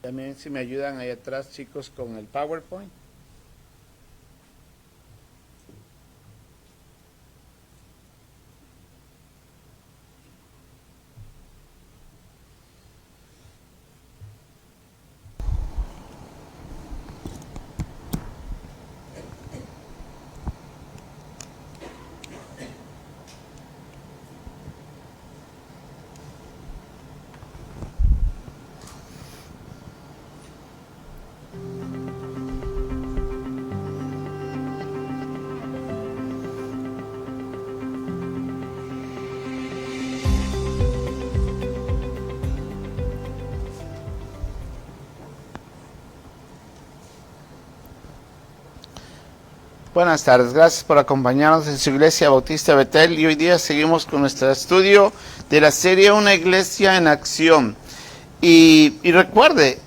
También si me ayudan ahí atrás, chicos, con el PowerPoint. Buenas tardes, gracias por acompañarnos en su iglesia Bautista Betel y hoy día seguimos con nuestro estudio de la serie Una Iglesia en Acción. Y recuerde,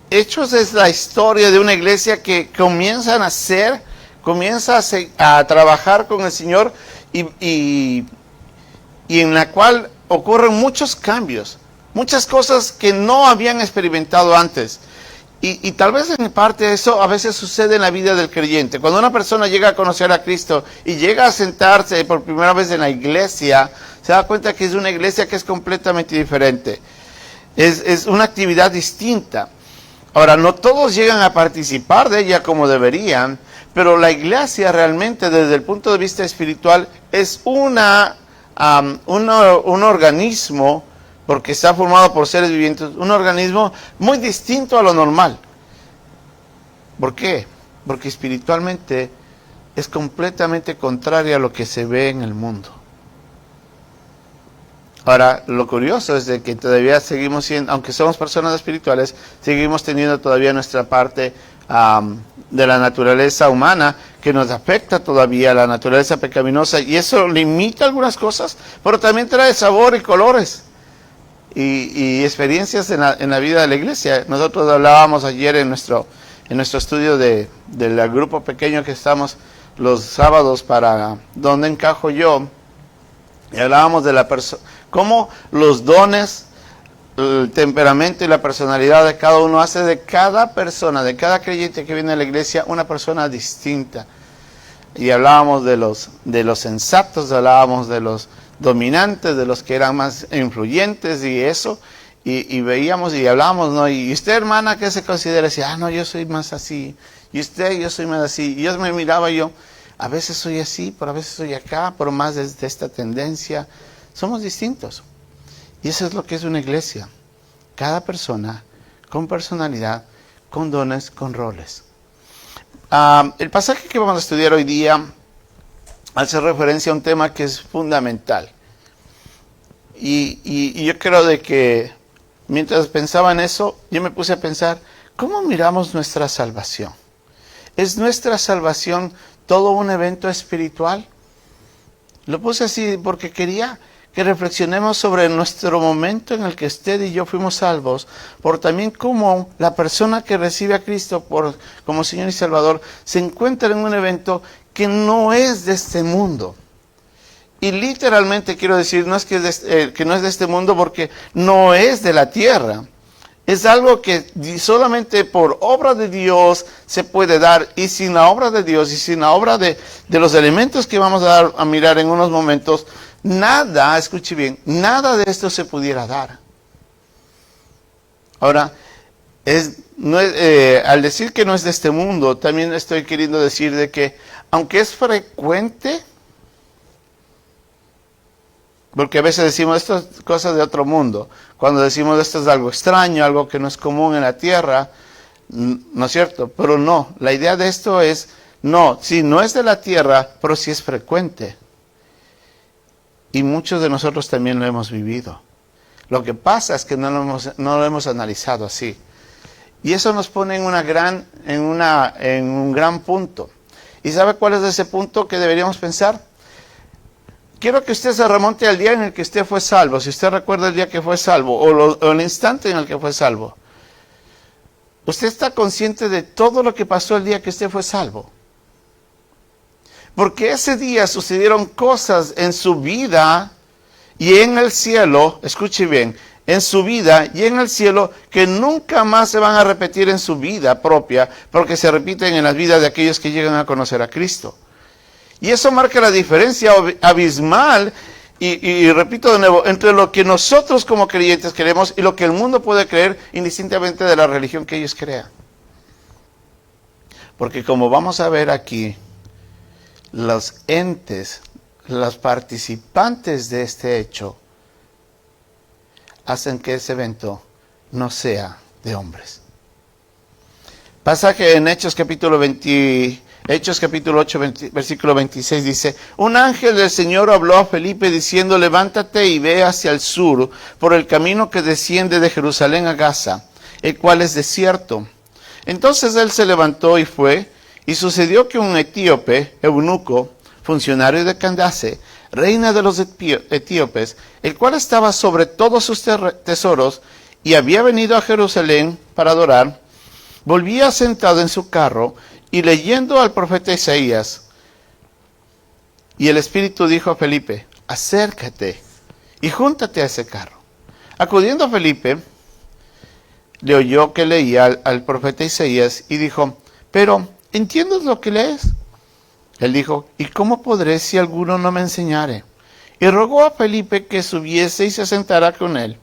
Hechos es la historia de una iglesia que comienza a nacer, comienza a trabajar con el Señor y en la cual ocurren muchos cambios, muchas cosas que no habían experimentado antes. Y tal vez en parte eso a veces sucede en la vida del creyente. Cuando una persona llega a conocer a Cristo y llega a sentarse por primera vez en la iglesia, se da cuenta que es una iglesia que es completamente diferente. Es una actividad distinta. Ahora, no todos llegan a participar de ella como deberían, pero la iglesia realmente desde el punto de vista espiritual es un organismo, porque está formado por seres vivientes, un organismo muy distinto a lo normal. ¿Por qué? Porque espiritualmente es completamente contrario a lo que se ve en el mundo. Ahora, lo curioso es de que todavía seguimos siendo, aunque somos personas espirituales, seguimos teniendo todavía nuestra parte de la naturaleza humana que nos afecta todavía, la naturaleza pecaminosa, y eso limita algunas cosas, pero también trae sabor y colores. Y experiencias en la vida de la iglesia. Nosotros hablábamos ayer en nuestro estudio del grupo pequeño que estamos los sábados para ¿Dónde encajo yo? Y hablábamos de cómo los dones, el temperamento y la personalidad de cada uno hace de cada persona, de cada creyente que viene a la iglesia, una persona distinta. Y hablábamos de los sensatos, hablábamos de los dominantes, de los que eran más influyentes y eso, y veíamos y hablábamos, ¿no? Y usted, hermana, ¿qué se considera? Decía, no, yo soy más así, y usted, yo soy más así, y yo me miraba a veces soy así, pero a veces soy acá, pero más desde esta tendencia. Somos distintos, y eso es lo que es una iglesia, cada persona con personalidad, con dones, con roles. El pasaje que vamos a estudiar hoy día hace referencia a un tema que es fundamental. Y yo creo de que mientras pensaba en eso, yo me puse a pensar, ¿cómo miramos nuestra salvación? ¿Es nuestra salvación todo un evento espiritual? Lo puse así porque quería que reflexionemos sobre nuestro momento en el que usted y yo fuimos salvos, por también cómo la persona que recibe a Cristo como Señor y Salvador se encuentra en un evento que no es de este mundo. Y literalmente quiero decir, no es que no es de este mundo porque no es de la tierra. Es algo que solamente por obra de Dios se puede dar, y sin la obra de Dios y sin la obra de los elementos que vamos a mirar en unos momentos, nada, escuche bien, nada de esto se pudiera dar. Ahora, al decir que no es de este mundo, también estoy queriendo decir de que, aunque es frecuente, porque a veces decimos esto es cosa de otro mundo, cuando decimos esto es algo extraño, algo que no es común en la tierra, ¿no es cierto? Pero no, la idea de esto es, no es de la tierra, pero sí es frecuente. Y muchos de nosotros también lo hemos vivido. Lo que pasa es que no lo hemos analizado así. Y eso nos pone en un gran punto. ¿Y sabe cuál es ese punto que deberíamos pensar? Quiero que usted se remonte al día en el que usted fue salvo. Si usted recuerda el día que fue salvo, o el instante en el que fue salvo. ¿Usted está consciente de todo lo que pasó el día que usted fue salvo? Porque ese día sucedieron cosas en su vida y en el cielo, escuche bien, en su vida y en el cielo que nunca más se van a repetir en su vida propia, porque se repiten en las vidas de aquellos que llegan a conocer a Cristo. Y eso marca la diferencia abismal, y repito de nuevo, entre lo que nosotros como creyentes queremos y lo que el mundo puede creer, indistintamente de la religión que ellos crean. Porque como vamos a ver aquí, los entes, los participantes de este hecho, hacen que ese evento no sea de hombres. Pasaje en Hechos capítulo 8, versículo 26 dice: un ángel del Señor habló a Felipe diciendo: levántate y ve hacia el sur por el camino que desciende de Jerusalén a Gaza, el cual es desierto. Entonces él se levantó y fue, y sucedió que un etíope, eunuco, funcionario de Candace, reina de los etíopes, el cual estaba sobre todos sus tesoros y había venido a Jerusalén para adorar, volvía sentado en su carro y leyendo al profeta Isaías. Y el Espíritu dijo a Felipe: acércate y júntate a ese carro. Acudiendo a Felipe, le oyó que leía al profeta Isaías y dijo: pero, ¿entiendes lo que lees? Él dijo: ¿y cómo podré si alguno no me enseñare? Y rogó a Felipe que subiese y se sentara con él.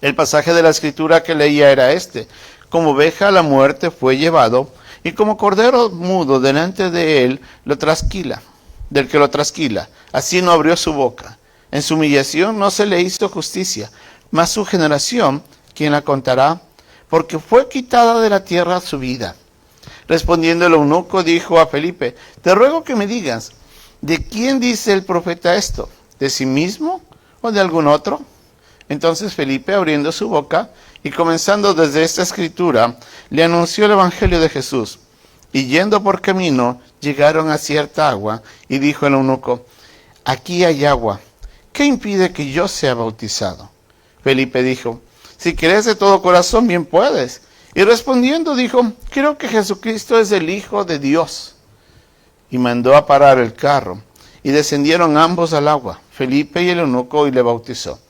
El pasaje de la escritura que leía era este: como oveja a la muerte fue llevado, y como cordero mudo delante de él del que lo trasquila, así no abrió su boca. En su humillación no se le hizo justicia, mas su generación, ¿quién la contará? Porque fue quitada de la tierra su vida. Respondiendo el eunuco, dijo a Felipe: te ruego que me digas, ¿de quién dice el profeta esto? ¿De sí mismo o de algún otro? Entonces Felipe, abriendo su boca y comenzando desde esta escritura, le anunció el evangelio de Jesús. Y yendo por camino, llegaron a cierta agua, y dijo el eunuco: aquí hay agua, ¿qué impide que yo sea bautizado? Felipe dijo: si crees de todo corazón, bien puedes. Y respondiendo dijo: creo que Jesucristo es el Hijo de Dios. Y mandó a parar el carro, y descendieron ambos al agua, Felipe y el eunuco, y le bautizó.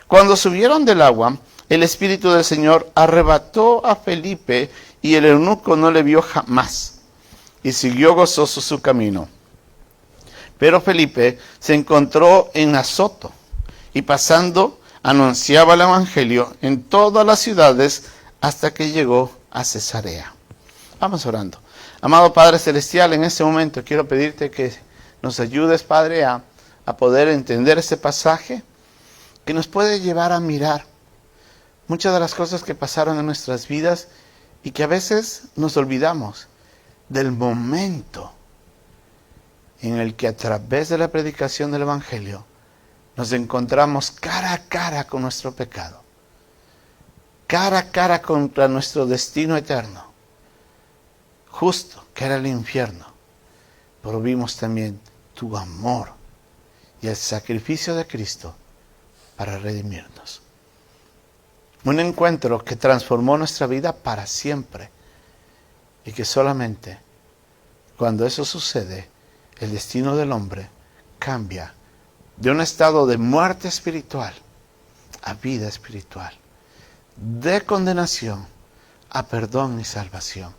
Cuando subieron del agua, el Espíritu del Señor arrebató a Felipe, y el eunuco no le vio jamás, y siguió gozoso su camino. Pero Felipe se encontró en Azoto, y pasando anunciaba el evangelio en todas las ciudades hasta que llegó a Cesarea. Vamos orando. Amado Padre Celestial, en este momento quiero pedirte que nos ayudes, Padre, a poder entender este pasaje, que nos puede llevar a mirar muchas de las cosas que pasaron en nuestras vidas y que a veces nos olvidamos del momento en el que a través de la predicación del evangelio nos encontramos cara a cara con nuestro pecado, cara a cara contra nuestro destino eterno, justo, que era el infierno. Pero vimos también tu amor y el sacrificio de Cristo para redimirnos. Un encuentro que transformó nuestra vida para siempre, y que solamente cuando eso sucede, el destino del hombre cambia de un estado de muerte espiritual a vida espiritual, de condenación a perdón y salvación,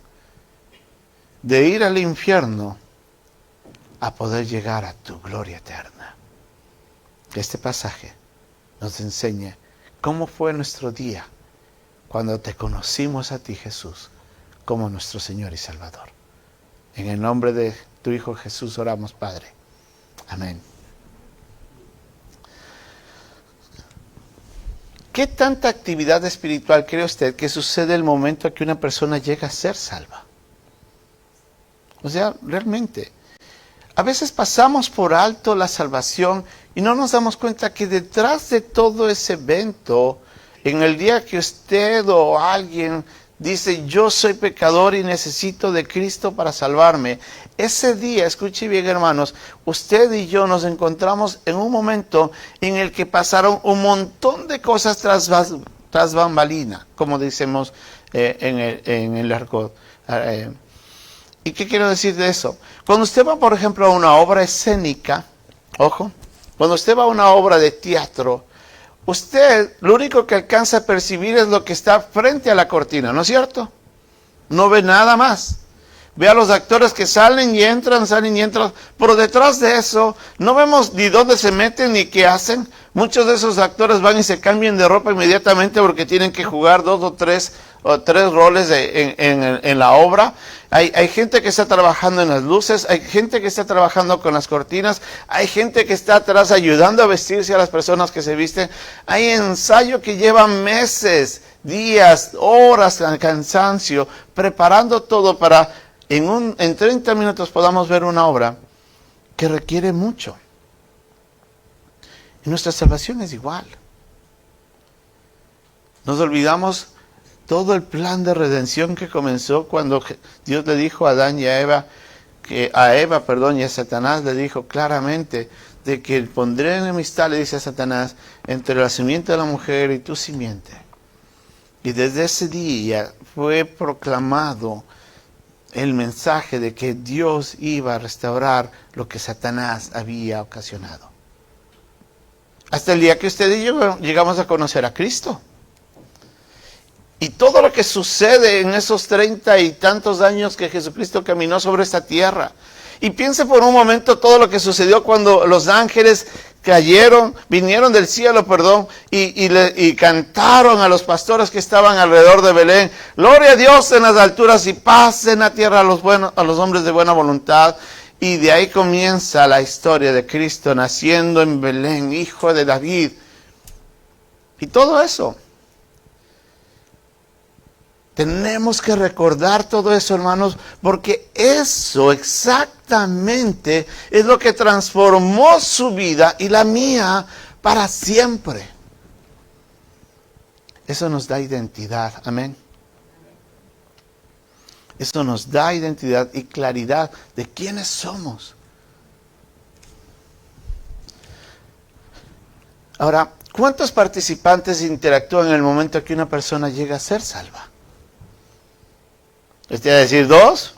de ir al infierno a poder llegar a tu gloria eterna. Que este pasaje nos enseñe cómo fue nuestro día cuando te conocimos a ti, Jesús, como nuestro Señor y Salvador. En el nombre de tu Hijo Jesús oramos, Padre. Amén. ¿Qué tanta actividad espiritual cree usted que sucede el momento en que una persona llega a ser salva? O sea, realmente, a veces pasamos por alto la salvación y no nos damos cuenta que detrás de todo ese evento, en el día que usted o alguien dice: yo soy pecador y necesito de Cristo para salvarme, ese día, escuche bien, hermanos, usted y yo nos encontramos en un momento en el que pasaron un montón de cosas tras bambalina, como decimos en el argot. ¿Y qué quiero decir de eso? Cuando usted va, por ejemplo, a una obra escénica, ojo, cuando usted va a una obra de teatro, usted lo único que alcanza a percibir es lo que está frente a la cortina, ¿no es cierto? No ve nada más. Ve a los actores que salen y entran, pero detrás de eso no vemos ni dónde se meten ni qué hacen. Muchos de esos actores van y se cambian de ropa inmediatamente porque tienen que jugar 2 o 3 roles en la obra. Hay gente que está trabajando en las luces, hay gente que está trabajando con las cortinas, hay gente que está atrás ayudando a vestirse a las personas que se visten. Hay ensayo que lleva meses, días, horas de cansancio, preparando todo para en 30 minutos podamos ver una obra que requiere mucho. Y nuestra salvación es igual. Nos olvidamos todo el plan de redención que comenzó cuando Dios le dijo a Adán y a Eva, y a Satanás le dijo claramente de que pondré enemistad, le dice a Satanás, entre la simiente de la mujer y tu simiente. Y desde ese día fue proclamado el mensaje de que Dios iba a restaurar lo que Satanás había ocasionado. Hasta el día que usted y yo llegamos a conocer a Cristo. Y todo lo que sucede en esos 30 y tantos años que Jesucristo caminó sobre esta tierra. Y piense por un momento todo lo que sucedió cuando los ángeles vinieron del cielo, y cantaron a los pastores que estaban alrededor de Belén. Gloria a Dios en las alturas y paz en la tierra a los hombres de buena voluntad. Y de ahí comienza la historia de Cristo naciendo en Belén, hijo de David. Y todo eso. Tenemos que recordar todo eso, hermanos, porque eso exactamente es lo que transformó su vida y la mía para siempre. Eso nos da identidad, amén. Eso nos da identidad y claridad de quiénes somos. Ahora, ¿cuántos participantes interactúan en el momento que una persona llega a ser salva? Es decir, 2,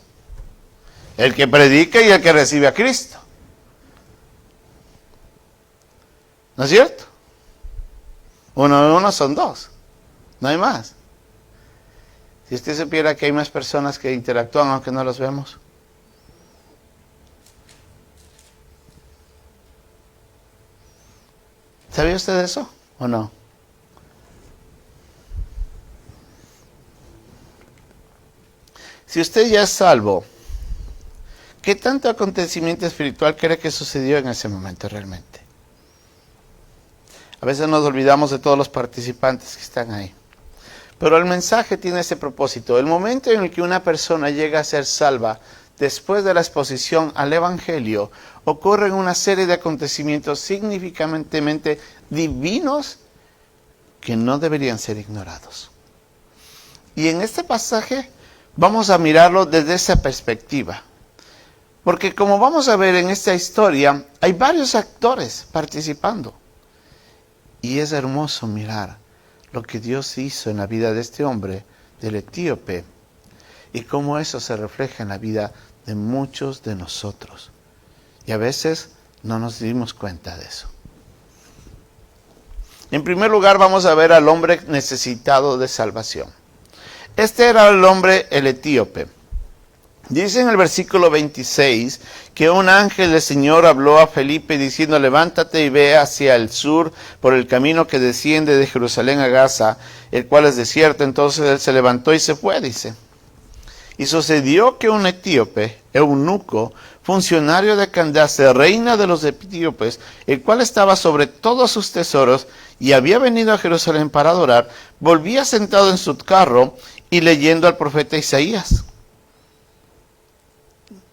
el que predica y el que recibe a Cristo. ¿No es cierto? Uno son 2, no hay más. Si usted supiera que hay más personas que interactúan aunque no los vemos. ¿Sabía usted eso o no? Si usted ya es salvo, ¿qué tanto acontecimiento espiritual cree que sucedió en ese momento realmente? A veces nos olvidamos de todos los participantes que están ahí. Pero el mensaje tiene ese propósito. El momento en el que una persona llega a ser salva, después de la exposición al Evangelio, ocurren una serie de acontecimientos significativamente divinos que no deberían ser ignorados. Y en este pasaje vamos a mirarlo desde esa perspectiva. Porque como vamos a ver en esta historia, hay varios actores participando. Y es hermoso mirar lo que Dios hizo en la vida de este hombre, del etíope, y cómo eso se refleja en la vida de muchos de nosotros. Y a veces no nos dimos cuenta de eso. En primer lugar vamos a ver al hombre necesitado de salvación. Este era el hombre, el etíope. Dice en el versículo 26 que un ángel del Señor habló a Felipe diciendo: levántate y ve hacia el sur por el camino que desciende de Jerusalén a Gaza, el cual es desierto. Entonces él se levantó y se fue, dice. Y sucedió que un etíope, eunuco, funcionario de Candace, reina de los etíopes, el cual estaba sobre todos sus tesoros y había venido a Jerusalén para adorar, volvía sentado en su carro y leyendo al profeta Isaías.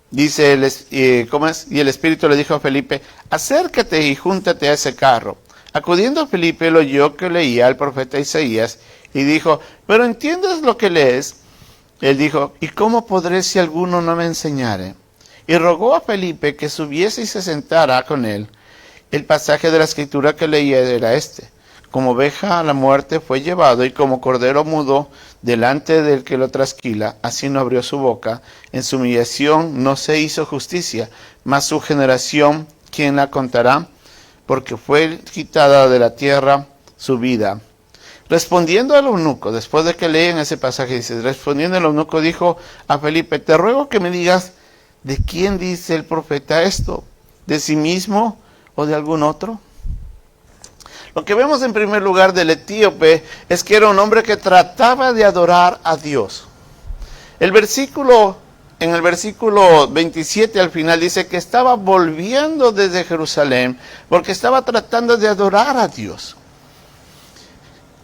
Dice, y el Espíritu le dijo a Felipe: acércate y júntate a ese carro. Acudiendo a Felipe, lo oyó que leía al profeta Isaías y dijo: ¿pero entiendes lo que lees? Él dijo: ¿y cómo podré si alguno no me enseñare? Y rogó a Felipe que subiese y se sentara con él. El pasaje de la escritura que leía era este: como oveja a la muerte fue llevado, y como cordero mudo delante del que lo trasquila, así no abrió su boca. En su humillación no se hizo justicia, mas su generación, ¿quién la contará? Porque fue quitada de la tierra su vida. Respondiendo al eunuco, después de que leen ese pasaje, dice, respondiendo el eunuco dijo a Felipe, te ruego que me digas, ¿de quién dice el profeta esto? ¿De sí mismo o de algún otro? Lo que vemos en primer lugar del etíope es que era un hombre que trataba de adorar a Dios. En el versículo 27 al final dice que estaba volviendo desde Jerusalén porque estaba tratando de adorar a Dios.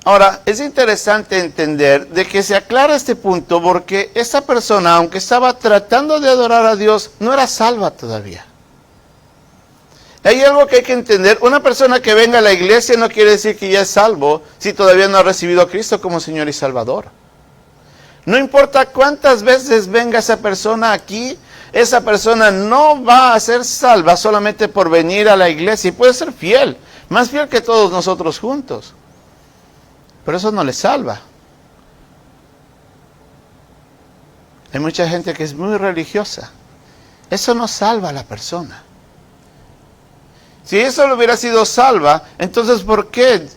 Ahora, es interesante entender de que se aclara este punto porque esta persona, aunque estaba tratando de adorar a Dios, no era salva todavía. Hay algo que hay que entender. Una persona que venga a la iglesia no quiere decir que ya es salvo si todavía no ha recibido a Cristo como Señor y Salvador. No importa cuántas veces venga esa persona aquí, esa persona no va a ser salva solamente por venir a la iglesia. Y puede ser fiel, más fiel que todos nosotros juntos. Pero eso no le salva. Hay mucha gente que es muy religiosa. Eso no salva a la persona. Si eso lo hubiera sido salva, entonces ¿por qué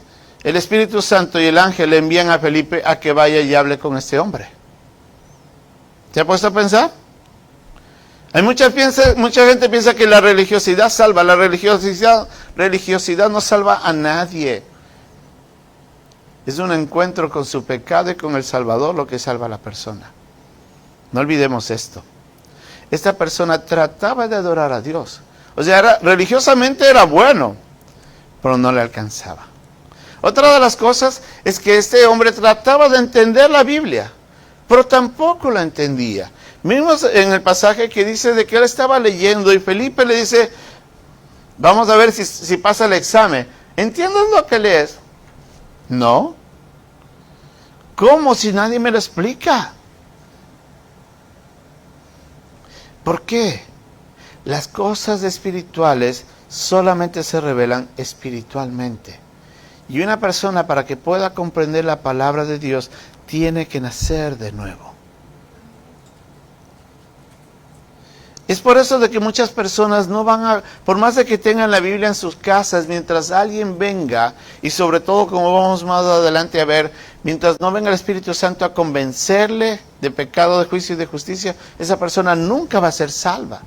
el Espíritu Santo y el ángel le envían a Felipe a que vaya y hable con este hombre? ¿Se ha puesto a pensar? Hay mucha gente piensa que la religiosidad salva. La religiosidad no salva a nadie. Es un encuentro con su pecado y con el Salvador lo que salva a la persona. No olvidemos esto. Esta persona trataba de adorar a Dios. O sea, religiosamente era bueno, pero no le alcanzaba. Otra de las cosas es que este hombre trataba de entender la Biblia, pero tampoco la entendía. Vimos en el pasaje que dice de que él estaba leyendo y Felipe le dice, vamos a ver si pasa el examen. ¿Entiendes lo que lees? No. ¿Cómo si nadie me lo explica? ¿Por qué? Las cosas espirituales solamente se revelan espiritualmente. Y una persona para que pueda comprender la palabra de Dios tiene que nacer de nuevo. Es por eso de que muchas personas no van a, por más de que tengan la Biblia en sus casas, mientras alguien venga, y sobre todo como vamos más adelante a ver, mientras no venga el Espíritu Santo a convencerle de pecado, de juicio y de justicia, esa persona nunca va a ser salva.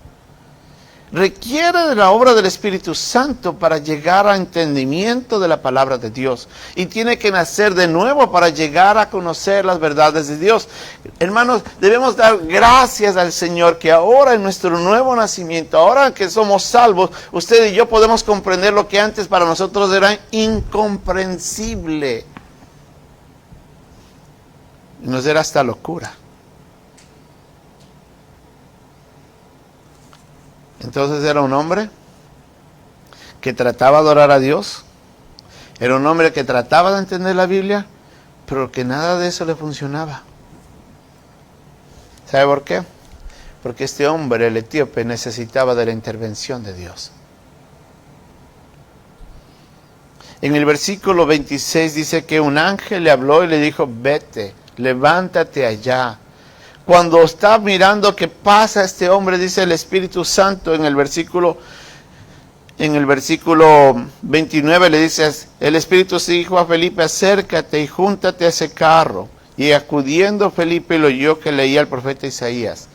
Requiere de la obra del Espíritu Santo para llegar a entendimiento de la palabra de Dios. Y tiene que nacer de nuevo para llegar a conocer las verdades de Dios. Hermanos, debemos dar gracias al Señor que ahora en nuestro nuevo nacimiento, ahora que somos salvos, usted y yo podemos comprender lo que antes para nosotros era incomprensible. Nos era hasta locura. Entonces era un hombre que trataba de adorar a Dios, era un hombre que trataba de entender la Biblia, pero que nada de eso le funcionaba. ¿Sabe por qué? Porque este hombre, el etíope, necesitaba de la intervención de Dios. En el versículo 26 dice que un ángel le habló y le dijo, vete, levántate allá. Cuando está mirando qué pasa este hombre, dice el Espíritu Santo en el versículo 29 le dice, el Espíritu se dijo a Felipe, acércate y júntate a ese carro. Y acudiendo Felipe lo oyó que leía el profeta Isaías.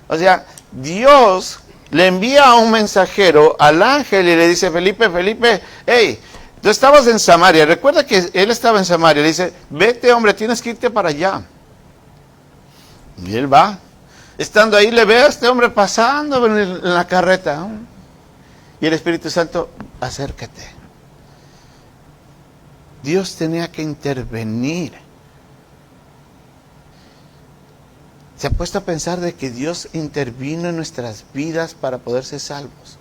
O sea, Dios le envía a un mensajero al ángel y le dice, Felipe, hey, tú estabas en Samaria. Recuerda que él estaba en Samaria. Le dice, vete hombre, tienes que irte para allá. Y él va. Estando ahí le ve a este hombre pasando en la carreta. Y el Espíritu Santo, acércate. Dios tenía que intervenir. ¿Se ha puesto a pensar de que Dios intervino en nuestras vidas para poder ser salvos?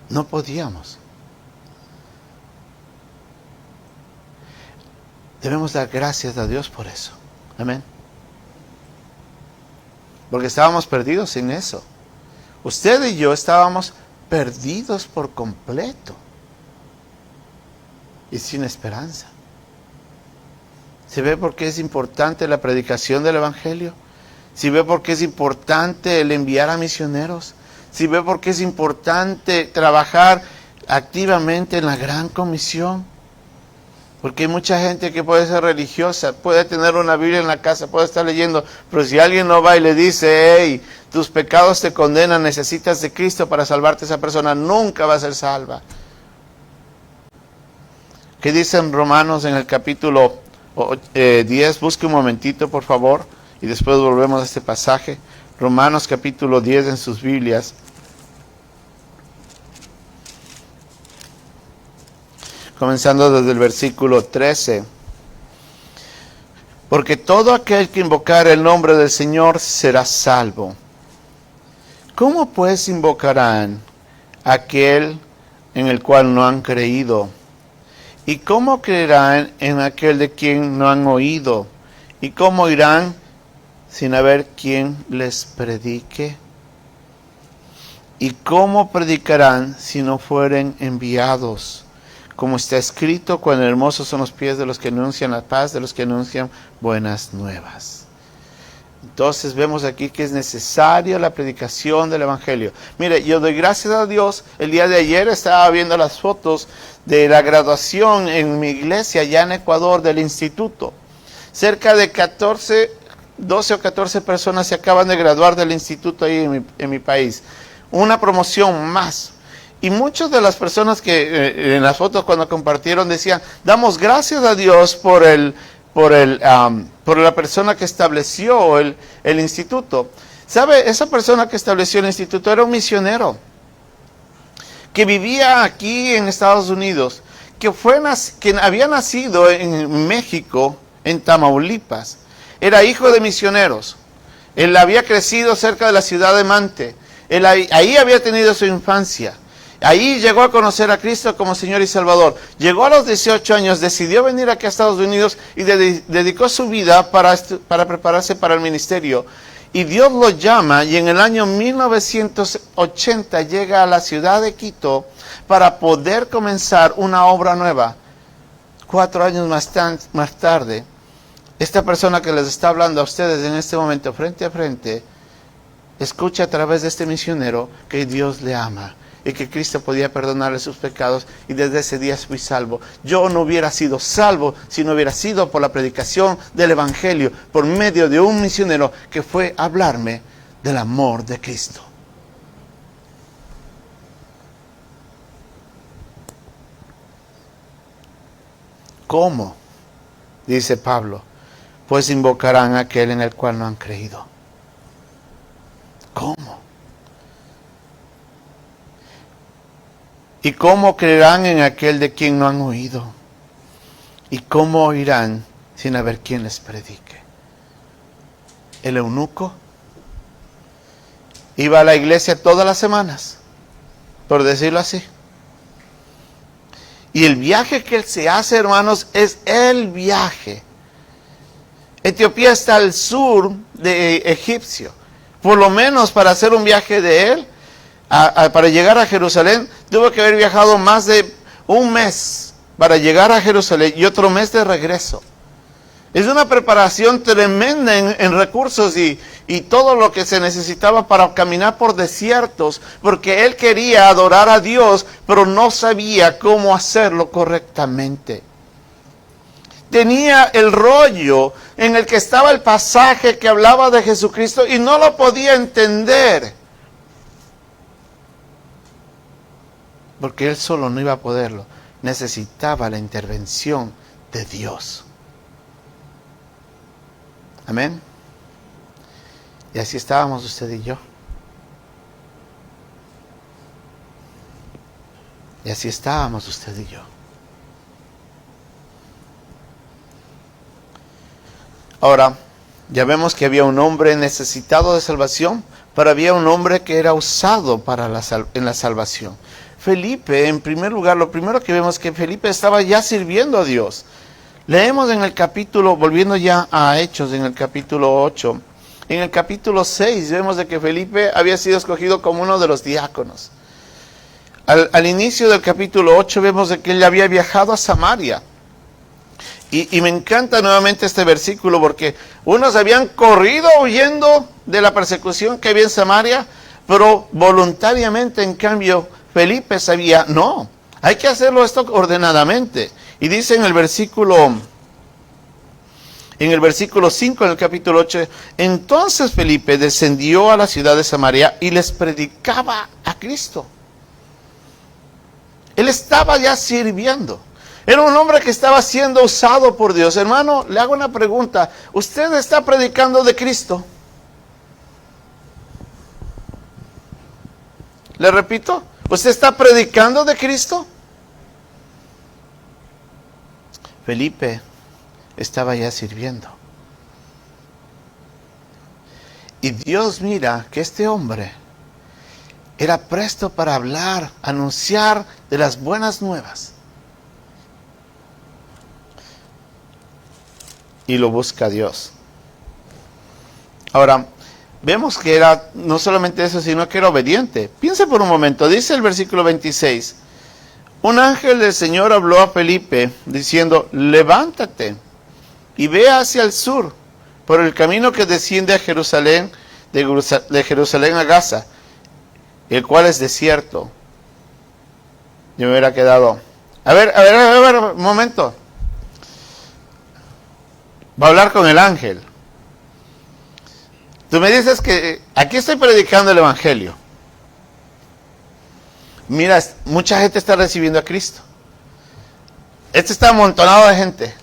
No podíamos. Debemos dar gracias a Dios por eso. Amén. Porque estábamos perdidos sin eso. Usted y yo estábamos perdidos por completo. Y sin esperanza. ¿Se ve por qué es importante la predicación del Evangelio? ¿Se ve por qué es importante el enviar a misioneros? ¿Se ve por qué es importante trabajar activamente en la gran comisión. Porque hay mucha gente que puede ser religiosa, puede tener una Biblia en la casa, puede estar leyendo, pero si alguien no va y le dice, hey, tus pecados te condenan, necesitas de Cristo para salvarte, esa persona nunca va a ser salva. ¿Qué dicen Romanos en el capítulo 10? Busque un momentito, por favor, y después volvemos a este pasaje. Romanos capítulo 10 en sus Biblias. Comenzando desde el versículo 13. Porque todo aquel que invocar el nombre del Señor será salvo. ¿Cómo pues invocarán aquel en el cual no han creído? ¿Y cómo creerán en aquel de quien no han oído? ¿Y cómo irán sin haber quien les predique? ¿Y cómo predicarán si no fueren enviados? Como está escrito, cuán hermosos son los pies de los que anuncian la paz, de los que anuncian buenas nuevas. Entonces vemos aquí que es necesaria la predicación del Evangelio. Mire, yo doy gracias a Dios. El día de ayer estaba viendo las fotos de la graduación en mi iglesia, allá en Ecuador, del instituto. Cerca de 12 o 14 personas se acaban de graduar del instituto ahí en mi país. Una promoción más. Y muchas de las personas que en las fotos cuando compartieron decían, damos gracias a Dios por la persona que estableció el instituto. ¿Sabe? Esa persona que estableció el instituto era un misionero que vivía aquí en Estados Unidos, que había nacido en México, en Tamaulipas. Era hijo de misioneros. Él había crecido cerca de la ciudad de Mante. Él ahí había tenido su infancia. Ahí llegó a conocer a Cristo como Señor y Salvador. Llegó a los 18 años, decidió venir aquí a Estados Unidos y dedicó su vida para prepararse para el ministerio. Y Dios lo llama y en el año 1980 llega a la ciudad de Quito para poder comenzar una obra nueva. 4 años más tarde, esta persona que les está hablando a ustedes en este momento frente a frente, escucha a través de este misionero que Dios le ama y que Cristo podía perdonarle sus pecados, y desde ese día fui salvo. Yo no hubiera sido salvo si no hubiera sido por la predicación del Evangelio, por medio de un misionero que fue a hablarme del amor de Cristo. ¿Cómo? Dice Pablo, pues invocarán a aquel en el cual no han creído. ¿Cómo? ¿Y cómo creerán en aquel de quien no han oído? ¿Y cómo oirán sin haber quien les predique? El eunuco iba a la iglesia todas las semanas, por decirlo así. Y el viaje que él se hace, hermanos, es el viaje. Etiopía está al sur de Egipcio. Por lo menos para hacer un viaje de él, para llegar a Jerusalén, tuvo que haber viajado más de un mes para llegar a Jerusalén y otro mes de regreso. Es una preparación tremenda en recursos y todo lo que se necesitaba para caminar por desiertos, porque él quería adorar a Dios, pero no sabía cómo hacerlo correctamente. Tenía el rollo en el que estaba el pasaje que hablaba de Jesucristo y no lo podía entender. Porque él solo no iba a poderlo. Necesitaba la intervención de Dios. Amén. Y así estábamos usted y yo. Y así estábamos usted y yo. Ahora, ya vemos que había un hombre necesitado de salvación, pero había un hombre que era usado en la salvación. Felipe, en primer lugar, lo primero que vemos es que Felipe estaba ya sirviendo a Dios. Leemos en el capítulo, volviendo ya a Hechos, en el capítulo 8, en el capítulo 6 vemos de que Felipe había sido escogido como uno de los diáconos. Al inicio del capítulo 8 vemos de que él había viajado a Samaria. Y me encanta nuevamente este versículo porque unos habían corrido huyendo de la persecución que había en Samaria, pero voluntariamente, en cambio, Felipe sabía, no, Hay que hacerlo esto ordenadamente. Y dice en el versículo 5, en el capítulo 8, entonces Felipe descendió a la ciudad de Samaria y les predicaba a Cristo. Él estaba ya sirviendo. Era un hombre que estaba siendo usado por Dios. Hermano, le hago una pregunta. ¿Usted está predicando de Cristo? Le repito, ¿usted está predicando de Cristo? Felipe estaba ya sirviendo. Y Dios mira que este hombre era presto para hablar, anunciar de las buenas nuevas. Y lo busca Dios. Ahora, vemos que era no solamente eso, sino que era obediente. Piense por un momento, dice el versículo 26. Un ángel del Señor habló a Felipe diciendo, levántate y ve hacia el sur, por el camino que desciende a Jerusalén, de Jerusalén a Gaza, el cual es desierto. Yo me hubiera quedado. A ver, un momento. Va a hablar con el ángel. Tú me dices que aquí estoy predicando el evangelio. Mira, mucha gente está recibiendo a Cristo. Este está amontonado de gente.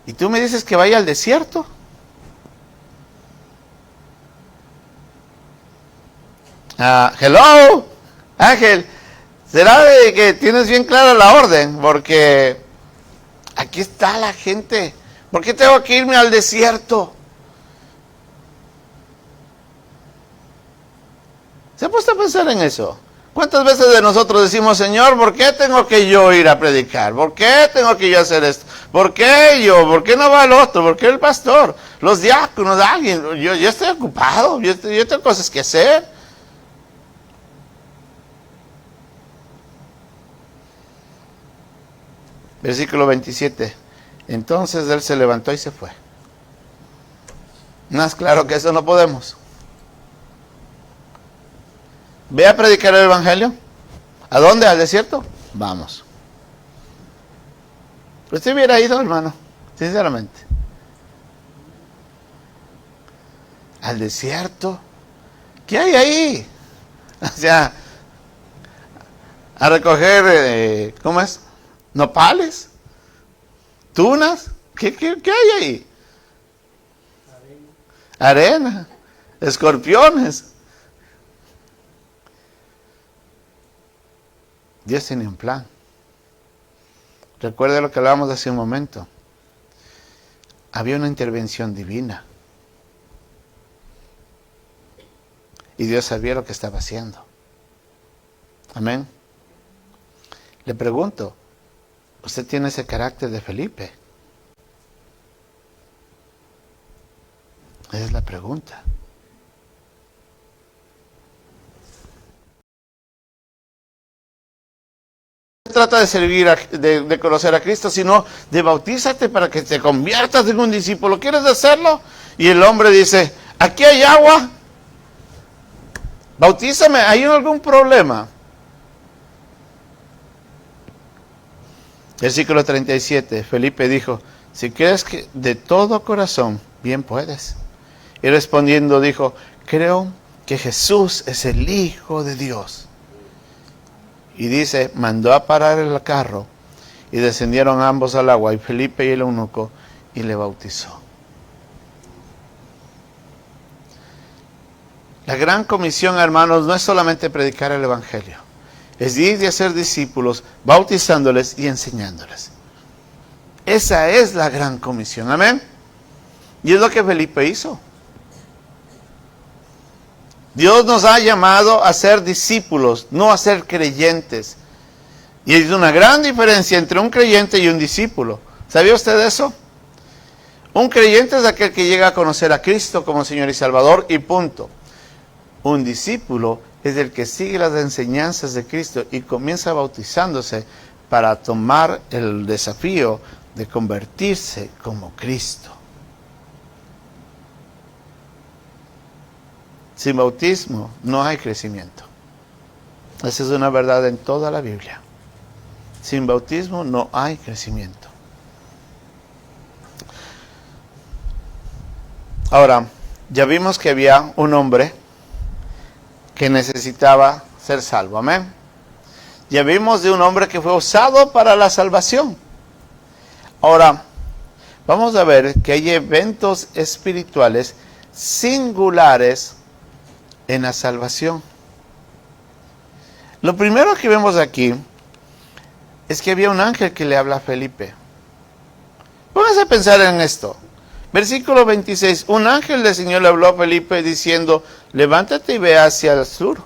Y tú me dices que vaya al desierto. Hello, ángel. ¿Será de que tienes bien clara la orden? Porque aquí está la gente. ¿Por qué tengo que irme al desierto? ¿Se ha puesto a pensar en eso? ¿Cuántas veces de nosotros decimos, Señor, ¿por qué tengo que yo ir a predicar? ¿Por qué tengo que yo hacer esto? ¿Por qué yo? ¿Por qué no va el otro? ¿Por qué el pastor? Los diáconos, alguien. Yo estoy ocupado, yo tengo cosas que hacer. Versículo 27. Entonces él se levantó y se fue. Más claro que eso no podemos. Ve a predicar el evangelio. ¿A dónde? ¿Al desierto? Vamos. Usted hubiera ido, hermano, sinceramente. ¿Al desierto? ¿Qué hay ahí? O sea, a recoger, ¿cómo es? ¿Nopales? ¿Tunas? ¿Qué hay ahí? Arena. Escorpiones. Dios tiene un plan. Recuerde lo que hablábamos hace un momento. Había una intervención divina. Y Dios sabía lo que estaba haciendo. Amén. Le pregunto, ¿usted tiene ese carácter de Felipe? Esa es la pregunta. Trata de servir, de conocer a Cristo, sino de bautízate para que te conviertas en un discípulo. ¿Quieres hacerlo? Y el hombre dice, aquí hay agua, bautízame. ¿Hay algún problema? Versículo 37, Felipe dijo, si crees que de todo corazón, bien puedes. Y respondiendo dijo, creo que Jesús es el Hijo de Dios. Y dice, mandó a parar el carro y descendieron ambos al agua, y Felipe y el eunuco, y le bautizó. La gran comisión, hermanos, no es solamente predicar el evangelio. Es ir y hacer discípulos, bautizándoles y enseñándoles. Esa es la gran comisión, amén. Y es lo que Felipe hizo. Dios nos ha llamado a ser discípulos, no a ser creyentes. Y hay una gran diferencia entre un creyente y un discípulo. ¿Sabía usted eso? Un creyente es aquel que llega a conocer a Cristo como Señor y Salvador y punto. Un discípulo es el que sigue las enseñanzas de Cristo y comienza bautizándose para tomar el desafío de convertirse como Cristo. Sin bautismo no hay crecimiento. Esa es una verdad en toda la Biblia. sin bautismo no hay crecimiento. Ahora, ya vimos que había un hombre que necesitaba ser salvo, amén. Ya vimos de un hombre que fue usado para la salvación. Ahora, vamos a ver que hay eventos espirituales singulares en la salvación. Lo primero que vemos aquí es que había un ángel que le habla a Felipe. Pónganse a pensar en esto. Versículo 26. Un ángel del Señor le habló a Felipe diciendo, levántate y ve hacia el sur.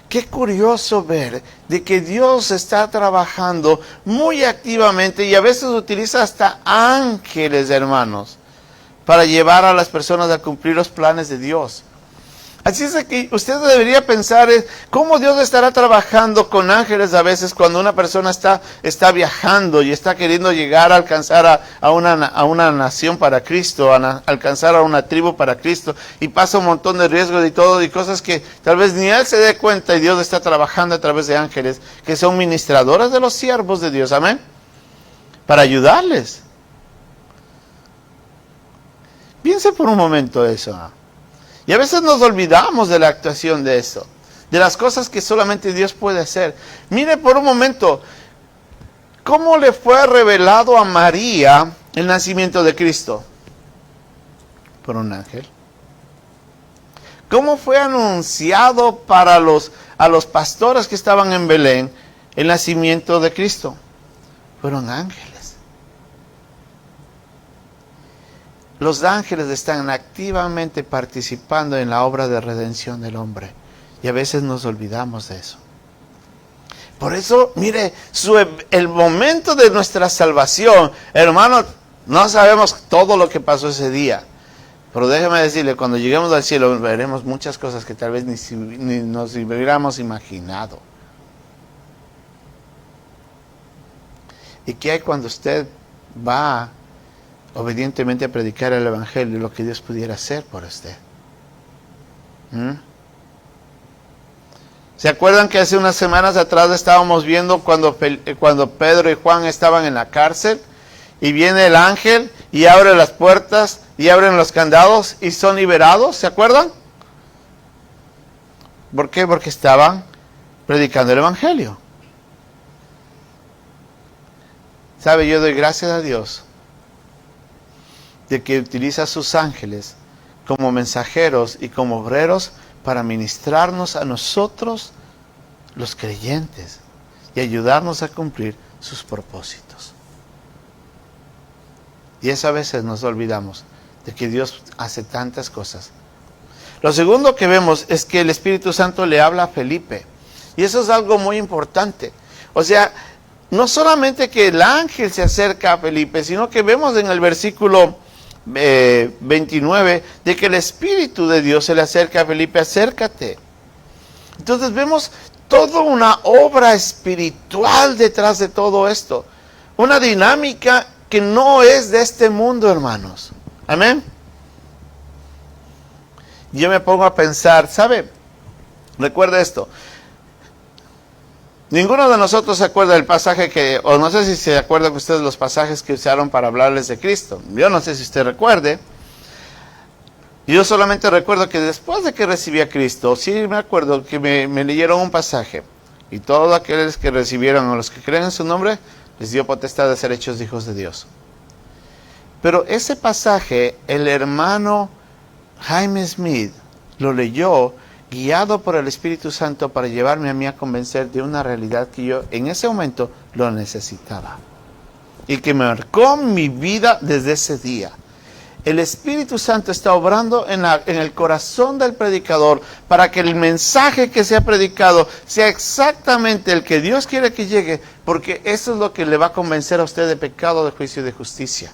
Qué curioso ver de que Dios está trabajando muy activamente y a veces utiliza hasta ángeles, hermanos, para llevar a las personas a cumplir los planes de Dios. Así es que usted debería pensar cómo Dios estará trabajando con ángeles a veces cuando una persona está viajando y está queriendo llegar a alcanzar a una nación para Cristo, a alcanzar a una tribu para Cristo, y pasa un montón de riesgos y todo, y cosas que tal vez ni él se dé cuenta, y Dios está trabajando a través de ángeles, que son ministradores de los siervos de Dios, amén, para ayudarles. Piense por un momento eso. Y a veces nos olvidamos de la actuación de eso, de las cosas que solamente Dios puede hacer. Mire por un momento, ¿cómo le fue revelado a María el nacimiento de Cristo? Por un ángel. ¿Cómo fue anunciado a los pastores que estaban en Belén el nacimiento de Cristo? Fueron ángeles. Los ángeles están activamente participando en la obra de redención del hombre. Y a veces nos olvidamos de eso. Por eso, mire, el momento de nuestra salvación, hermano, no sabemos todo lo que pasó ese día. Pero déjeme decirle, cuando lleguemos al cielo veremos muchas cosas que tal vez ni nos hubiéramos imaginado. ¿Y qué hay cuando usted va obedientemente a predicar el Evangelio, lo que Dios pudiera hacer por usted? ¿Se acuerdan que hace unas semanas atrás estábamos viendo cuando Pedro y Juan estaban en la cárcel? Y viene el ángel y abre las puertas y abren los candados y son liberados, ¿se acuerdan? ¿Por qué? Porque estaban predicando el Evangelio. ¿Sabe? Yo doy gracias a Dios de que utiliza a sus ángeles como mensajeros y como obreros para ministrarnos a nosotros, los creyentes, y ayudarnos a cumplir sus propósitos. Y eso a veces nos olvidamos, de que Dios hace tantas cosas. Lo segundo que vemos es que el Espíritu Santo le habla a Felipe, y eso es algo muy importante. O sea, no solamente que el ángel se acerca a Felipe, sino que vemos en el versículo 29, de que el Espíritu de Dios se le acerca a Felipe, acércate. Entonces vemos toda una obra espiritual detrás de todo esto, una dinámica que no es de este mundo, hermanos. Amén. Yo me pongo a pensar, ¿sabe? Recuerda esto. Ninguno de nosotros se acuerda del pasaje o no sé si se acuerdan ustedes los pasajes que usaron para hablarles de Cristo. Yo no sé si usted recuerde. Yo solamente recuerdo que después de que recibí a Cristo, sí me acuerdo que me leyeron un pasaje. Y todos aquellos que recibieron, o los que creen en su nombre, les dio potestad de ser hechos hijos de Dios. Pero ese pasaje, el hermano Jaime Smith lo leyó guiado por el Espíritu Santo para llevarme a mí a convencer de una realidad que yo en ese momento lo necesitaba. Y que me marcó mi vida desde ese día. El Espíritu Santo está obrando en el corazón del predicador para que el mensaje que se ha predicado sea exactamente el que Dios quiere que llegue, porque eso es lo que le va a convencer a usted de pecado, de juicio y de justicia.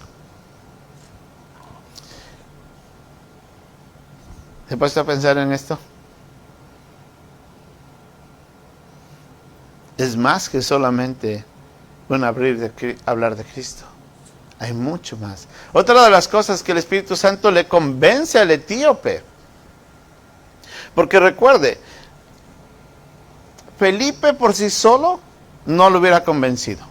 ¿Se ha puesto a pensar en esto? Es más que solamente hablar de Cristo. Hay mucho más. Otra de las cosas que el Espíritu Santo le convence al etíope. Porque recuerde, Felipe por sí solo no lo hubiera convencido.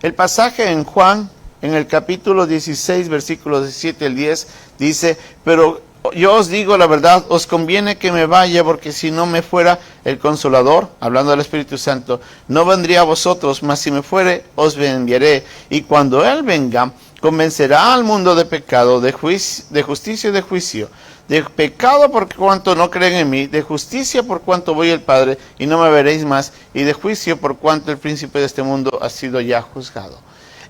El pasaje en Juan, en el capítulo 16, versículos 17 al 10, dice, pero yo os digo la verdad, os conviene que me vaya, porque si no me fuera el Consolador, hablando del Espíritu Santo, no vendría a vosotros, mas si me fuere, os enviaré. Y cuando Él venga, convencerá al mundo de pecado, de justicia y de juicio. De pecado por cuanto no creen en mí, de justicia por cuanto voy al Padre y no me veréis más, y de juicio por cuanto el príncipe de este mundo ha sido ya juzgado.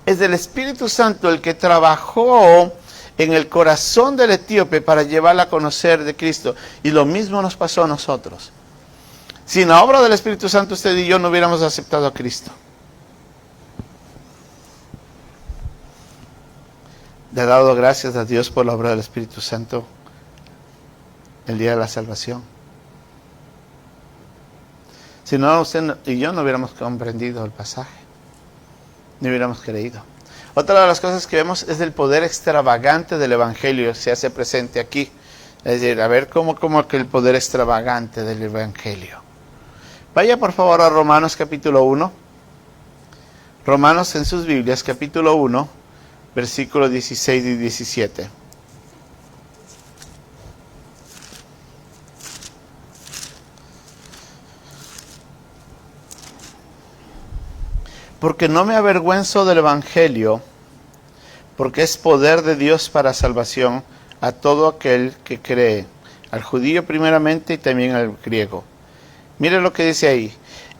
Es el Espíritu Santo el que trabajó en el corazón del etíope para llevarla a conocer de Cristo. Y lo mismo nos pasó a nosotros. Sin la obra del Espíritu Santo, usted y yo no hubiéramos aceptado a Cristo. Le he dado gracias a Dios por la obra del Espíritu Santo el día de la salvación. Si no, usted y yo no hubiéramos comprendido el pasaje, ni hubiéramos creído. Otra de las cosas que vemos es el poder extravagante del Evangelio, se hace presente aquí. Es decir, a ver cómo que el poder extravagante del Evangelio. Vaya por favor a Romanos capítulo 1. Romanos en sus Biblias, capítulo 1, versículos 16 y 17. Porque no me avergüenzo del Evangelio, porque es poder de Dios para salvación a todo aquel que cree, al judío primeramente y también al griego. Mire lo que dice ahí.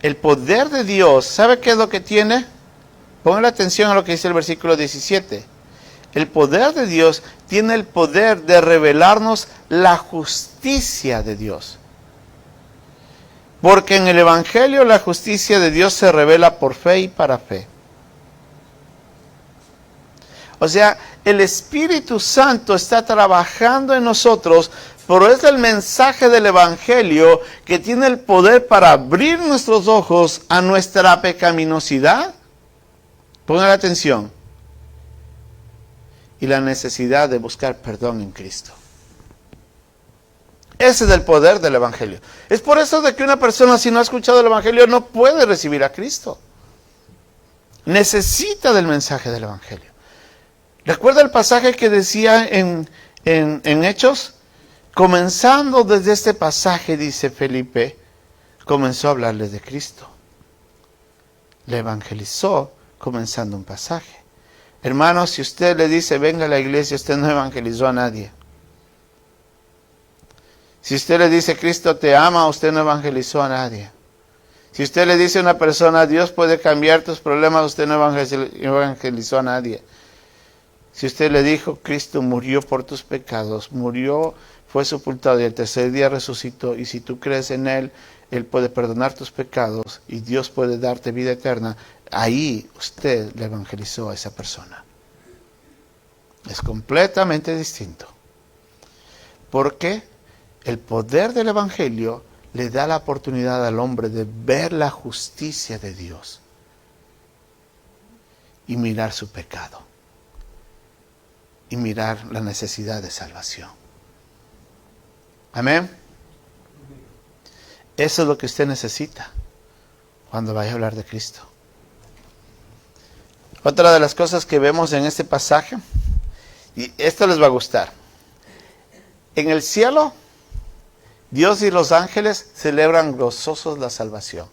El poder de Dios, ¿sabe qué es lo que tiene? Pongan atención a lo que dice el versículo 17. El poder de Dios tiene el poder de revelarnos la justicia de Dios. Porque en el Evangelio la justicia de Dios se revela por fe y para fe. O sea, el Espíritu Santo está trabajando en nosotros, pero es el mensaje del Evangelio que tiene el poder para abrir nuestros ojos a nuestra pecaminosidad. Pongan atención. Y la necesidad de buscar perdón en Cristo. Ese es el poder del Evangelio. Es por eso de que una persona, si no ha escuchado el Evangelio, no puede recibir a Cristo. Necesita del mensaje del Evangelio. ¿Recuerda el pasaje que decía en Hechos? Comenzando desde este pasaje, dice Felipe, comenzó a hablarles de Cristo. Le evangelizó comenzando un pasaje. Hermanos, si usted le dice, venga a la iglesia, usted no evangelizó a nadie. Si usted le dice, Cristo te ama, usted no evangelizó a nadie. Si usted le dice a una persona, Dios puede cambiar tus problemas, usted no evangelizó a nadie. Si usted le dijo, Cristo murió por tus pecados, murió, fue sepultado y el tercer día resucitó, y si tú crees en Él, Él puede perdonar tus pecados y Dios puede darte vida eterna, ahí usted le evangelizó a esa persona. Es completamente distinto. ¿Por qué? El poder del Evangelio le da la oportunidad al hombre de ver la justicia de Dios y mirar su pecado y mirar la necesidad de salvación. Amén. Eso es lo que usted necesita cuando vaya a hablar de Cristo. Otra de las cosas que vemos en este pasaje, y esto les va a gustar. En el cielo, Dios y los ángeles celebran gozosos la salvación.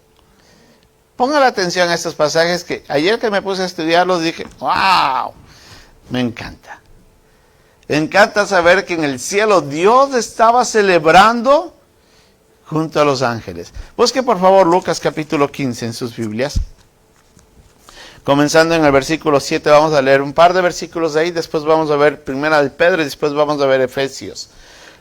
Pongan atención a estos pasajes que ayer que me puse a estudiarlos dije, ¡wow! Me encanta. Me encanta saber que en el cielo Dios estaba celebrando junto a los ángeles. Busque por favor Lucas capítulo 15 en sus Biblias. Comenzando en el versículo 7, vamos a leer un par de versículos de ahí, después vamos a ver Primera de Pedro y después vamos a ver Efesios.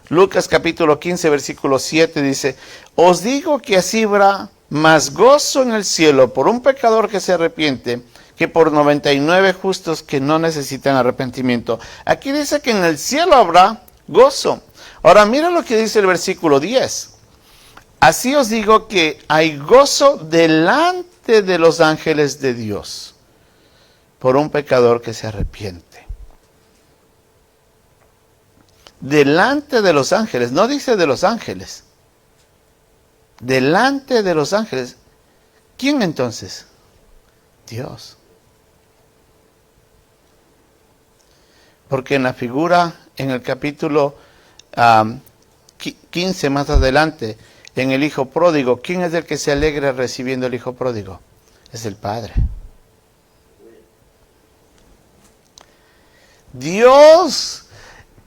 Lucas capítulo 15, versículo 7 dice, os digo que así habrá más gozo en el cielo por un pecador que se arrepiente que por 99 justos que no necesitan arrepentimiento. Aquí dice que en el cielo habrá gozo. Ahora mira lo que dice el versículo 10. Así os digo que hay gozo delante de los ángeles de Dios por un pecador que se arrepiente. Delante de los ángeles, no dice de los ángeles. Delante de los ángeles. ¿Quién entonces? Dios. Porque en la figura, en el capítulo 15 más adelante, en el hijo pródigo, ¿quién es el que se alegra recibiendo el hijo pródigo? Es el Padre. Dios,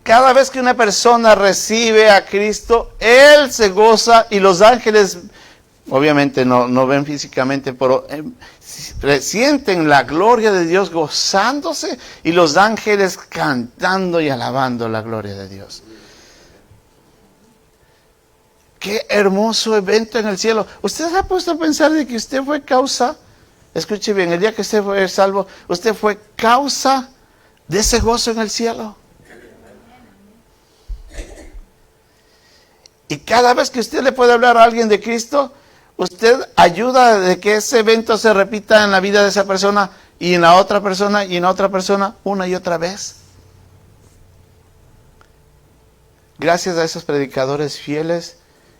cada vez que una persona recibe a Cristo, Él se goza y los ángeles, obviamente no ven físicamente, pero sienten la gloria de Dios gozándose y los ángeles cantando y alabando la gloria de Dios. Qué hermoso evento en el cielo. ¿Usted se ha puesto a pensar de que usted fue causa? Escuche bien, el día que usted fue salvo, usted fue causa de ese gozo en el cielo. Y cada vez que usted le puede hablar a alguien de Cristo, usted ayuda de que ese evento se repita en la vida de esa persona y en la otra persona y en otra persona una y otra vez. Gracias a esos predicadores fieles,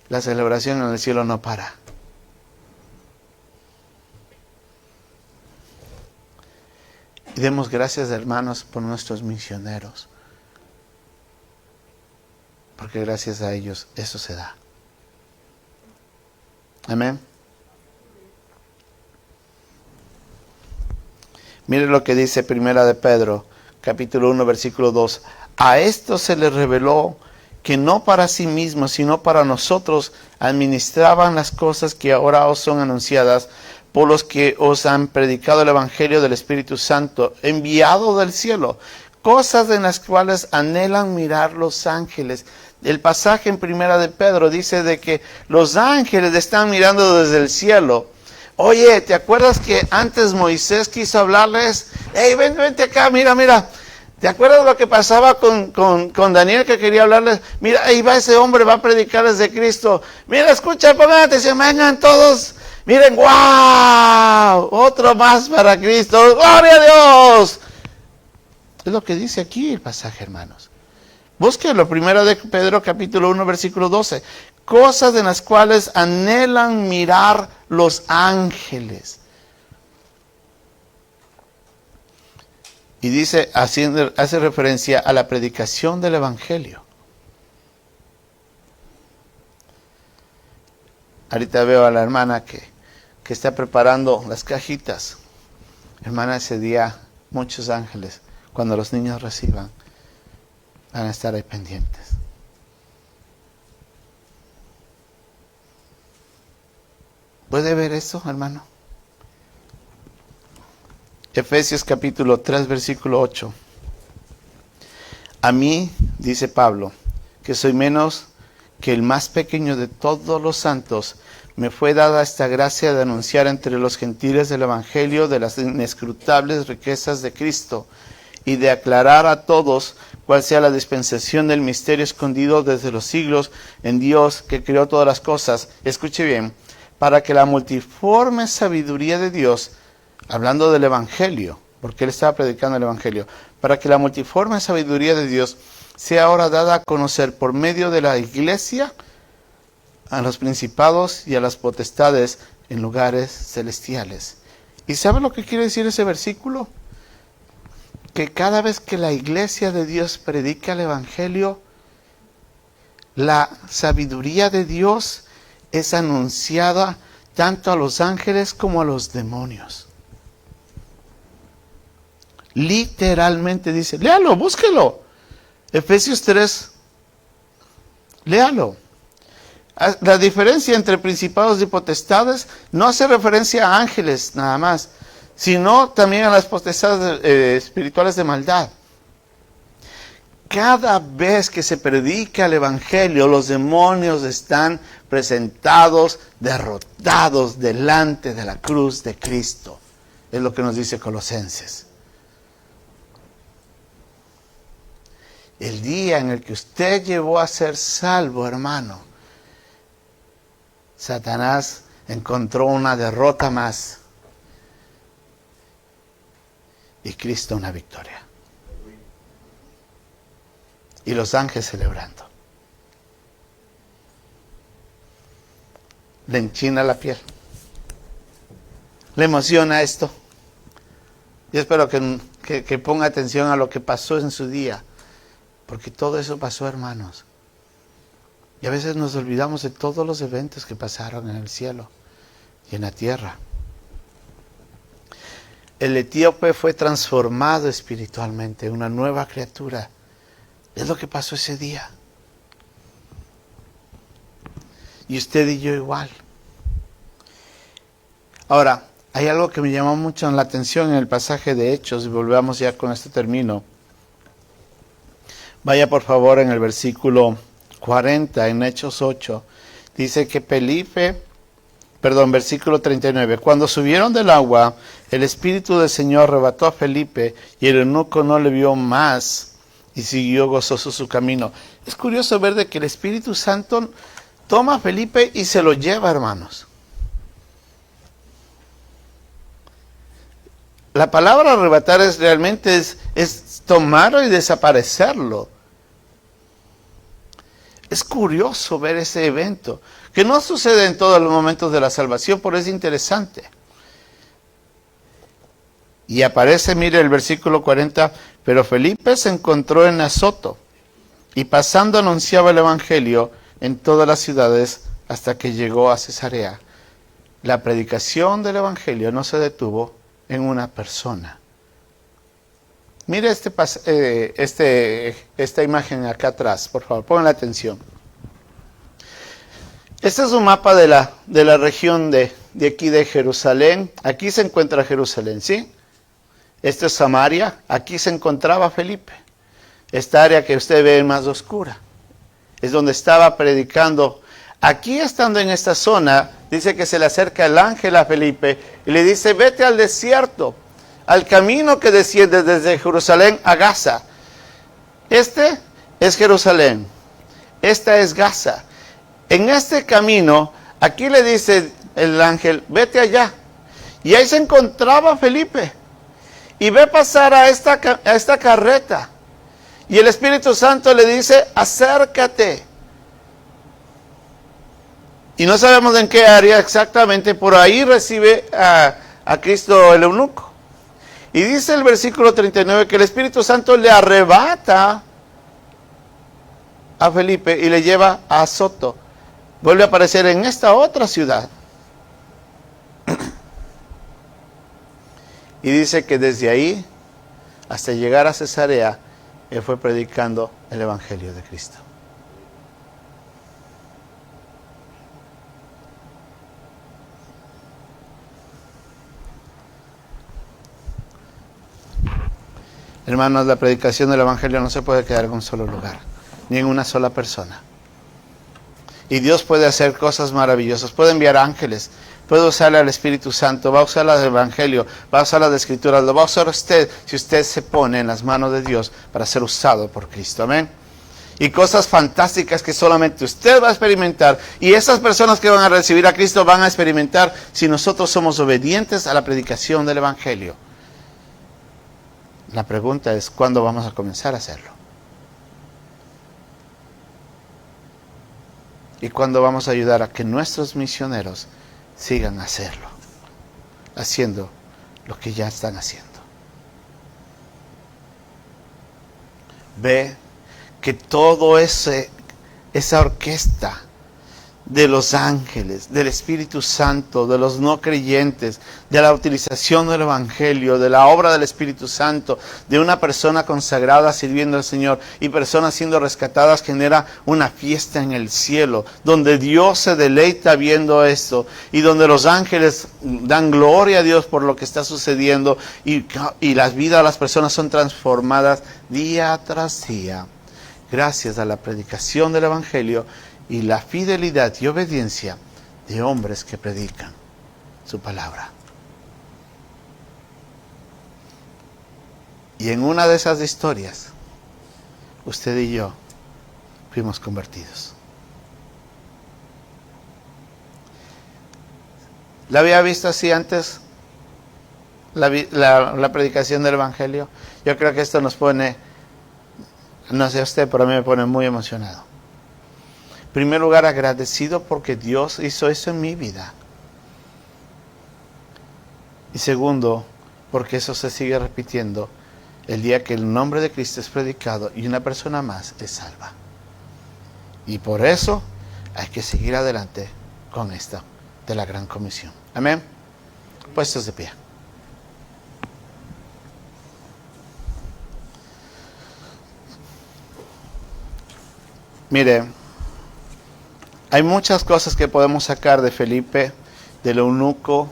la celebración en el cielo no para. Y demos gracias, hermanos, por nuestros misioneros. Porque gracias a ellos eso se da. Amén. Mire lo que dice Primera de Pedro, capítulo 1, versículo 2. A esto se les reveló que no para sí mismos, sino para nosotros administraban las cosas que ahora os son anunciadas por los que os han predicado el Evangelio del Espíritu Santo, enviado del cielo, cosas en las cuales anhelan mirar los ángeles. El pasaje en Primera de Pedro dice de que los ángeles están mirando desde el cielo. Oye, ¿te acuerdas que antes Moisés quiso hablarles? Hey, vente acá, mira. ¿Te acuerdas lo que pasaba con Daniel que quería hablarles? Mira, ahí va ese hombre, va a predicarles de Cristo. Mira, escucha, pongan atención, vengan todos. Miren, ¡wow! Otro más para Cristo. ¡Gloria a Dios! Es lo que dice aquí el pasaje, hermanos. Búsquenlo, Primera de Pedro, capítulo 1, versículo 12. Cosas en las cuales anhelan mirar los ángeles. Y dice, hace referencia a la predicación del Evangelio. Ahorita veo a la hermana que está preparando las cajitas. Hermana, ese día muchos ángeles, cuando los niños reciban, van a estar ahí pendientes. ¿Puede ver eso, hermano? Efesios capítulo 3, versículo 8. A mí, dice Pablo, que soy menos que el más pequeño de todos los santos, me fue dada esta gracia de anunciar entre los gentiles el Evangelio de las inescrutables riquezas de Cristo y de aclarar a todos cuál sea la dispensación del misterio escondido desde los siglos en Dios que creó todas las cosas. Escuche bien, para que la multiforme sabiduría de Dios, hablando del Evangelio, porque él estaba predicando el Evangelio, para que la multiforme sabiduría de Dios sea ahora dada a conocer por medio de la iglesia a los principados y a las potestades en lugares celestiales. ¿Y sabe lo que quiere decir ese versículo? Que cada vez que la iglesia de Dios predica el Evangelio, la sabiduría de Dios es anunciada tanto a los ángeles como a los demonios. Literalmente dice, léalo, búsquelo. Efesios 3, léalo. La diferencia entre principados y potestades no hace referencia a ángeles nada más, sino también a las potestades espirituales de maldad. Cada vez que se predica el Evangelio, los demonios están presentados, derrotados delante de la cruz de Cristo. Es lo que nos dice Colosenses. El día en el que usted llegó a ser salvo, hermano, Satanás encontró una derrota más y Cristo una victoria. Y los ángeles celebrando. Le enchina la piel. ¿Le emociona esto? Yo espero que ponga atención a lo que pasó en su día, porque todo eso pasó, hermanos. Y a veces nos olvidamos de todos los eventos que pasaron en el cielo y en la tierra. El etíope fue transformado espiritualmente, una nueva criatura. Es lo que pasó ese día. Y usted y yo igual. Ahora, hay algo que me llamó mucho la atención en el pasaje de Hechos, y volvamos ya con esto termino. Vaya por favor en el versículo 40, en Hechos 8. Dice que versículo 39. Cuando subieron del agua, el Espíritu del Señor arrebató a Felipe, y el eunuco no le vio más, y siguió gozoso su camino. Es curioso ver de que el Espíritu Santo toma a Felipe y se lo lleva, hermanos. La palabra arrebatar realmente es tomarlo y desaparecerlo. Es curioso ver ese evento, que no sucede en todos los momentos de la salvación, pero es interesante. Y aparece, mire el versículo 40, pero Felipe se encontró en Azoto, y pasando anunciaba el evangelio en todas las ciudades hasta que llegó a Cesarea. La predicación del evangelio no se detuvo en una persona. Mire esta imagen acá atrás, por favor, pongan atención. Este es un mapa de la región de aquí de Jerusalén. Aquí se encuentra Jerusalén, ¿sí? Esta es Samaria. Aquí se encontraba Felipe. Esta área que usted ve más oscura es donde estaba predicando. Aquí, estando en esta zona, dice que se le acerca el ángel a Felipe y le dice: vete al desierto, al camino que desciende desde Jerusalén a Gaza. Este es Jerusalén, esta es Gaza. En este camino, aquí le dice el ángel: vete allá. Y ahí se encontraba Felipe. Y ve pasar a esta carreta. Y el Espíritu Santo le dice: acércate. Y no sabemos en qué área exactamente, por ahí recibe a Cristo el eunuco. Y dice el versículo 39 que el Espíritu Santo le arrebata a Felipe y le lleva a Azoto. Vuelve a aparecer en esta otra ciudad. Y dice que desde ahí hasta llegar a Cesarea, él fue predicando el Evangelio de Cristo. Hermanos, la predicación del Evangelio no se puede quedar en un solo lugar, ni en una sola persona. Y Dios puede hacer cosas maravillosas, puede enviar ángeles, puede usarle al Espíritu Santo, va a usar el Evangelio, va a usar las Escrituras, lo va a usar usted si usted se pone en las manos de Dios para ser usado por Cristo. Amén. Y cosas fantásticas que solamente usted va a experimentar, y esas personas que van a recibir a Cristo van a experimentar si nosotros somos obedientes a la predicación del Evangelio. La pregunta es: ¿cuándo vamos a comenzar a hacerlo? ¿Y cuándo vamos a ayudar a que nuestros misioneros sigan haciendo lo que ya están haciendo? Ve que todo esa orquesta de los ángeles, del Espíritu Santo, de los no creyentes, de la utilización del Evangelio, de la obra del Espíritu Santo, de una persona consagrada sirviendo al Señor y personas siendo rescatadas, genera una fiesta en el cielo, donde Dios se deleita viendo esto y donde los ángeles dan gloria a Dios por lo que está sucediendo y las vidas de las personas son transformadas día tras día, gracias a la predicación del Evangelio y la fidelidad y obediencia de hombres que predican su palabra. Y en una de esas historias, usted y yo fuimos convertidos. ¿La había visto así antes? La predicación del Evangelio. Yo creo que esto nos pone, no sé usted, pero a mí me pone muy emocionado. En primer lugar, agradecido porque Dios hizo eso en mi vida. Y segundo, porque eso se sigue repitiendo el día que el nombre de Cristo es predicado y una persona más es salva. Y por eso hay que seguir adelante con esto de la Gran Comisión. Amén. Puestos de pie. Mire, hay muchas cosas que podemos sacar de Felipe, del eunuco,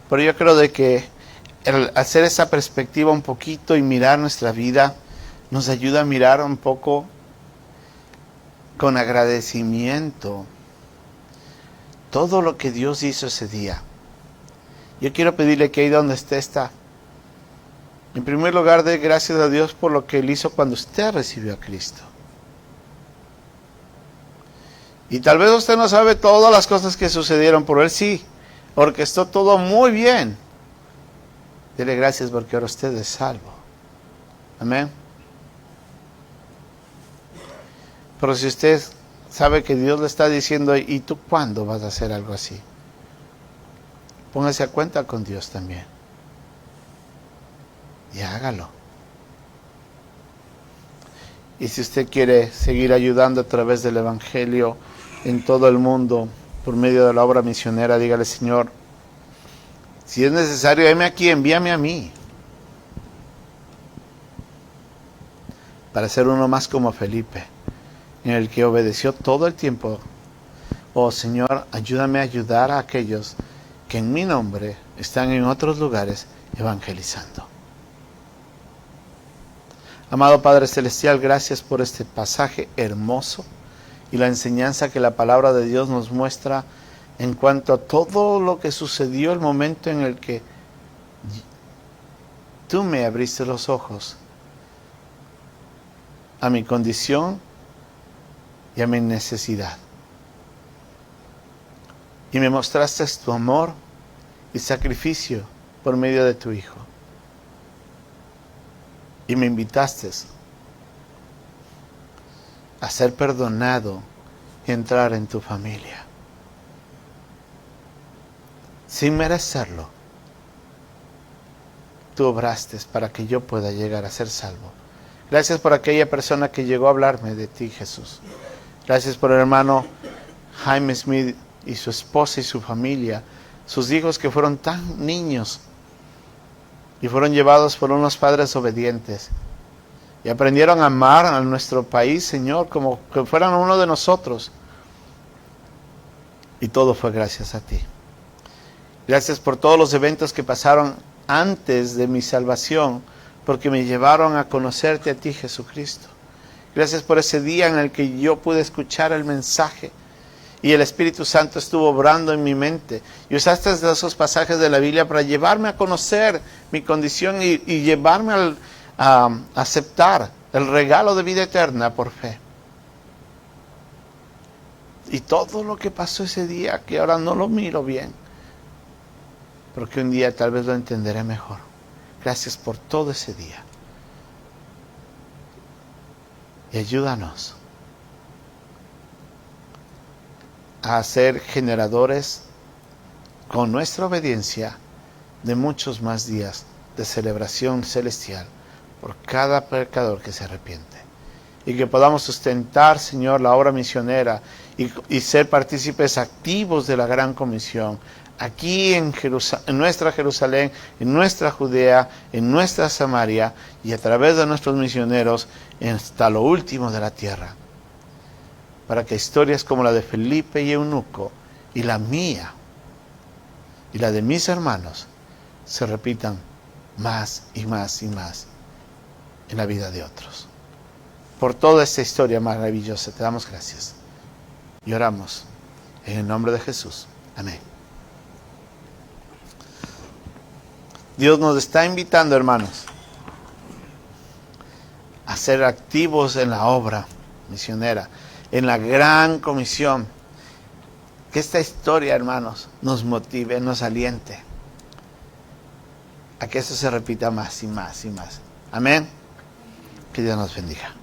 pero yo creo de que el hacer esa perspectiva un poquito y mirar nuestra vida nos ayuda a mirar un poco con agradecimiento todo lo que Dios hizo ese día. Yo quiero pedirle que ahí donde usted está, en primer lugar, dé gracias a Dios por lo que Él hizo cuando usted recibió a Cristo. Y tal vez usted no sabe todas las cosas que sucedieron, pero Él sí orquestó todo muy bien. Dele gracias porque ahora usted es salvo. Amén. Pero si usted sabe que Dios le está diciendo, ¿y tú cuándo vas a hacer algo así? Póngase a cuenta con Dios también. Y hágalo. Y si usted quiere seguir ayudando a través del Evangelio en todo el mundo, por medio de la obra misionera, dígale: Señor, si es necesario, heme aquí, envíame a mí. Para ser uno más como Felipe, en el que obedeció todo el tiempo. Oh Señor, ayúdame a ayudar a aquellos que en mi nombre están en otros lugares evangelizando. Amado Padre Celestial, gracias por este pasaje hermoso y la enseñanza que la palabra de Dios nos muestra en cuanto a todo lo que sucedió el momento en el que tú me abriste los ojos a mi condición y a mi necesidad. Y me mostraste tu amor y sacrificio por medio de tu Hijo. Y me invitaste a ser perdonado y entrar en tu familia. Sin merecerlo, tú obraste para que yo pueda llegar a ser salvo. Gracias por aquella persona que llegó a hablarme de ti, Jesús. Gracias por el hermano Jaime Smith y su esposa y su familia, sus hijos que fueron tan niños y fueron llevados por unos padres obedientes y aprendieron a amar a nuestro país, Señor, como que fueran uno de nosotros. Y todo fue gracias a ti. Gracias por todos los eventos que pasaron antes de mi salvación, porque me llevaron a conocerte a ti, Jesucristo. Gracias por ese día en el que yo pude escuchar el mensaje y el Espíritu Santo estuvo obrando en mi mente. Y usaste esos pasajes de la Biblia para llevarme a conocer mi condición y llevarme a aceptar el regalo de vida eterna por fe. Y todo lo que pasó ese día, que ahora no lo miro bien, pero que un día tal vez lo entenderé mejor. Gracias por todo ese día. Y ayúdanos a ser generadores con nuestra obediencia de muchos más días de celebración celestial por cada pecador que se arrepiente. Y que podamos sustentar, Señor, la obra misionera y ser partícipes activos de la Gran Comisión, aquí en nuestra Jerusalén, en nuestra Judea, en nuestra Samaria y a través de nuestros misioneros hasta lo último de la tierra. Para que historias como la de Felipe y Eunuco y la mía y la de mis hermanos se repitan más y más y más en la vida de otros. Por toda esta historia maravillosa te damos gracias y oramos en el nombre de Jesús. Amén. Dios nos está invitando, hermanos, a ser activos en la obra misionera, en la Gran Comisión. Que esta historia, hermanos, nos motive, nos aliente a que eso se repita más y más y más. Amén. Que Dios nos bendiga.